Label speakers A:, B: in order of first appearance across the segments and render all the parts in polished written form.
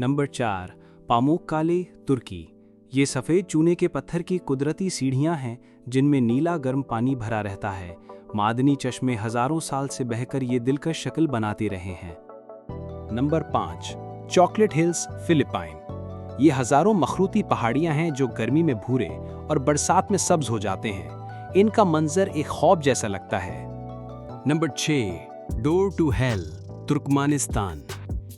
A: Number 4, पामुक्काले, तुर्की। ये सफ़ेद चूने के पत्थर की कुदरती सीढ़ियाँ हैं जिनमें नीला गर्म पानी भरा रहता है। मादनी चश्मे हज़ारों साल से बहकर ये दिलकश शक्ल बनाते रहे हैं। Number 5, chocolate hills, Philippine. ये हज़ारों मखरूती पहाड़ियाँ हैं जो गर्मी में भूरे और बरसात में सब्ज हो जाते हैं। इनका मंजर एक ख्वाब जैसा लगता है। Number 6, door to hell, Turkmenistan.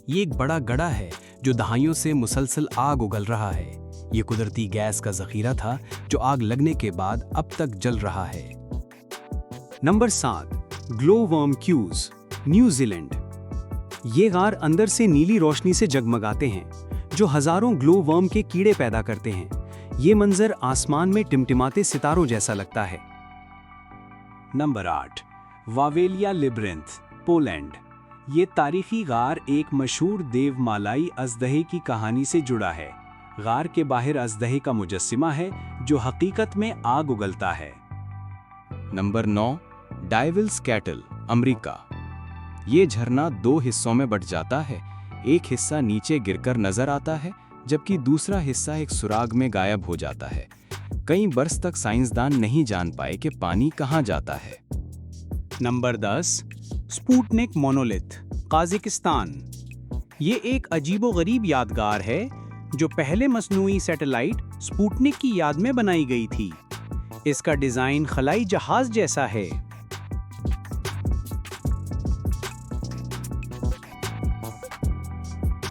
A: ये एक बड़ा गड्ढा है जो दहाइयों से मुसलसल आग उगल रहा है। ये कुदरती गैस का ज़ख़ीरा था जो आग लगने के बाद अब तक जल रहा है। Number 7, glowworm caves, New Zealand. ये गार अंदर से नीली रोशनी से जगमगाते हैं जो हज़ारों ग्लोवर्म के कीड़े पैदा करते हैं। ये मंजर आसमान में टिमटिमाते सितारों जैसा लगता है। नंबर 8, वावेलिया लिब्रिंथ, पोलैंड। ये तारीखी गार एक मशहूर देवमालाई अजदहे की कहानी से जुड़ा है। गार के बाहर अजदहे का मुजस्सिमा है जो हकीकत में आग उगलता है। Number 9, devil's kettle, America. ये झरना 2 हिस्सों में बंट जाता है। एक हिस्सा नीचे गिरकर नजर आता है जबकि दूसरा हिस्सा एक सुराग में गायब हो जाता है। कई बरस तक साइंसदान नहीं जान पाए कि पानी कहाँ जाता है। Number 10, Sputnik monolith, Kazakhstan. ये एक अजीबोगरीब यादगार है जो पहले मसनूई सैटेलाइट स्पुतनिक की याद में बनाई गई थी। इसका डिज़ाइन खलाई जहाज जैसा है।